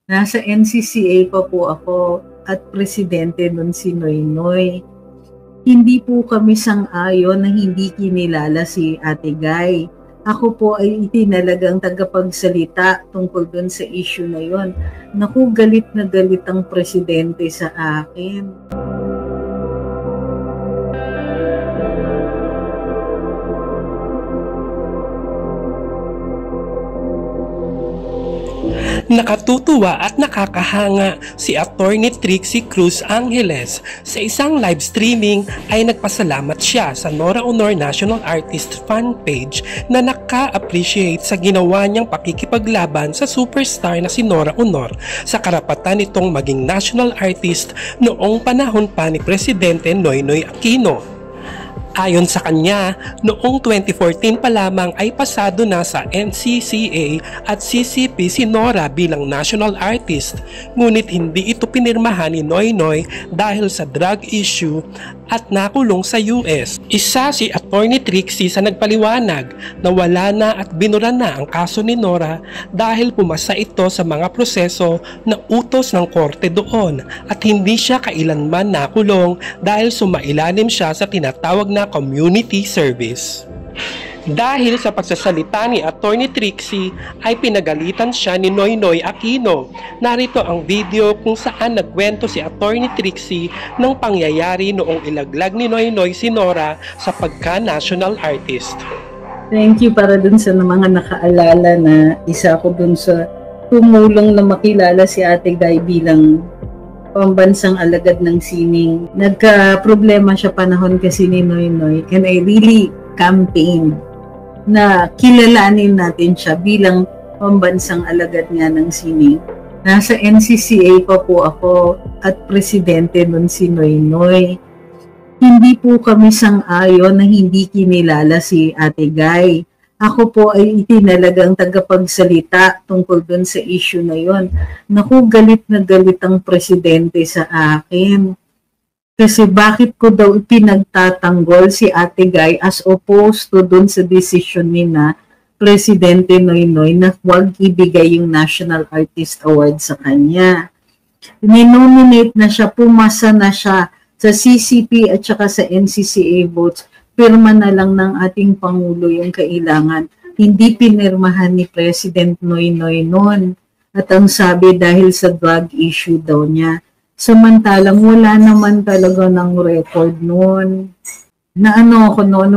Nasa NCCA pa po ako at presidente nun si Noynoy. Hindi po kami sang-ayon na hindi kinilala si Ate Guy. Ako po ay itinalagang tagapagsalita tungkol dun sa issue na yon. Naku, galit na galit ang presidente sa akin. Nakatutuwa at nakakahanga si Attorney Trixie Cruz Angeles. Sa isang live streaming ay nagpasalamat siya sa Nora Aunor National Artist Fan Page na naka-appreciate sa ginawa niyang pakikipaglaban sa superstar na si Nora Aunor sa karapatan nitong maging national artist noong panahon pa ni Presidente Noynoy Aquino. Ayon sa kanya, noong 2014 pa lamang ay pasado na sa NCCA at CCP si Nora bilang national artist, ngunit hindi ito pinirmahan ni Noynoy dahil sa drug issue at nakulong sa US. Isa si Attorney Trixie sa nagpaliwanag na wala na at binura na ang kaso ni Nora dahil pumasa ito sa mga proseso na utos ng korte doon at hindi siya kailanman nakulong dahil sumailalim siya sa tinatawag na community service. Dahil sa pagsasalita ni Attorney Trixie ay pinagalitan siya ni Noynoy Aquino. Narito ang video kung saan nagkwento si Attorney Trixie ng pangyayari noong ilaglag ni Noynoy si Nora sa pagka-national artist. Thank you para dun sa mga nakaalala na isa ko dun sa tumulong na makilala si Ate Guy bilang pambansang alagad ng sining. Nagka-problema siya panahon kasi ni Noynoy and I really campaigned na kilalanin natin siya bilang pambansang alagad nga ng sining. Nasa NCCA pa po ako at presidente nun si Noynoy. Hindi po kami sang-ayon na hindi kinilala si Ate Guy. Ako po ay itinalagang tagapagsalita tungkol dun sa issue na yon. Naku, galit na galit ang presidente sa akin. Kasi bakit ko daw pinagtatanggol si Ate Guy as opposed to dun sa decision ni na Presidente Noynoy na huwag ibigay yung National Artist Award sa kanya. Ninominate na siya, pumasa na siya sa CCP at saka sa NCCA votes. Pirma na lang ng ating Pangulo yung kailangan. Hindi pinirmahan ni President Noynoy noon. At ang sabi dahil sa drug issue daw niya. Samantalang wala naman talaga ng record noon. Na ano ako noon,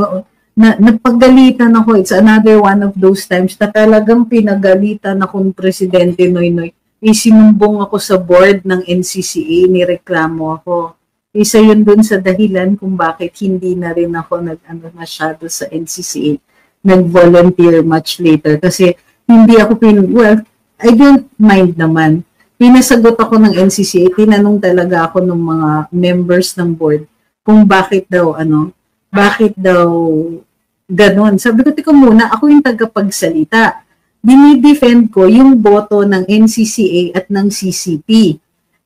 na napagalitan ako. It's another one of those times na talagang pinagalitan akong Presidente Noynoy. Isinumbong ako sa board ng NCCA, nireklamo ako. Isa yun dun sa dahilan kung bakit hindi na rin ako masyado sa NCCA. Nag-volunteer much later. Kasi hindi ako well, I don't mind naman. Pinasagot ako ng NCCA, tinanong talaga ako ng mga members ng board kung bakit daw ganon. Sabi ko, teka muna, ako yung tagapagsalita. Dinidefend ko yung boto ng NCCA at ng CCP.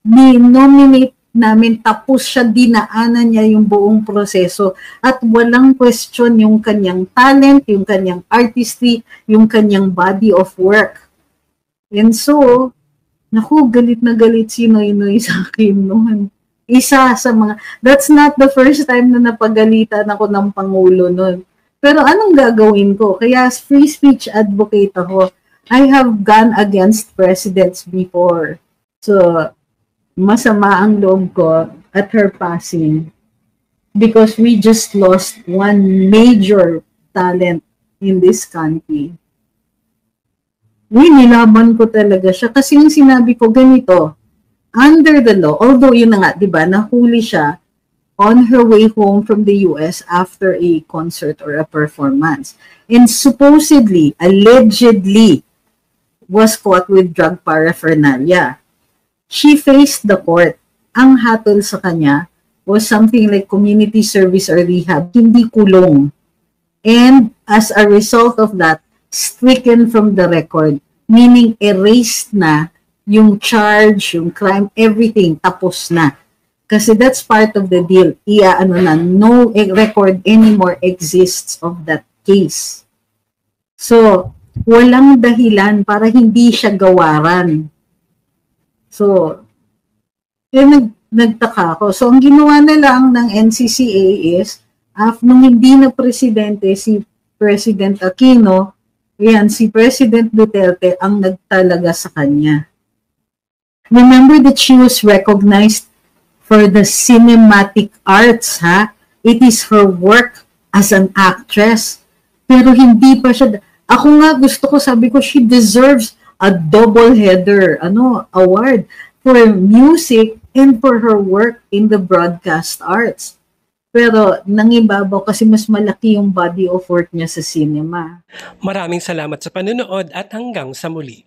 Ni-nominate namin, tapos siya, dinaanan niya yung buong proseso at walang question yung kanyang talent, yung kanyang artistry, yung kanyang body of work. And so, naku, galit na galit si Noynoy sa akin noon. Isa sa mga, that's not the first time na napagalitan ako ng Pangulo noon. Pero anong gagawin ko? Kaya free speech advocate ako. I have gone against presidents before. So, masama ang loob ko at her passing because we just lost one major talent in this country. Nilaban ko talaga siya kasi yung sinabi ko ganito, under the law, although yun na nga, di ba, nahuli siya on her way home from the US after a concert or a performance. And supposedly, allegedly, was caught with drug paraphernalia. She faced the court. Ang hatol sa kanya was something like community service or rehab, hindi kulong. And as a result of that, stricken from the record, meaning erased na yung charge, yung crime, everything, tapos na. Kasi that's part of the deal. No record anymore exists of that case. So, walang dahilan para hindi siya gawaran. So, nagtaka ako. So, ang ginawa na lang ng NCCA is, nung hindi na presidente si President Aquino, si President Duterte ang nagtalaga sa kanya. Remember that she was recognized for the cinematic arts, ha? It is her work as an actress. Pero hindi pa siya, ako nga gusto ko, sabi ko, she deserves a double-header award for music and for her work in the broadcast arts. Pero nangibabaw kasi mas malaki yung body of work niya sa cinema. Maraming salamat sa panonood at hanggang sa muli.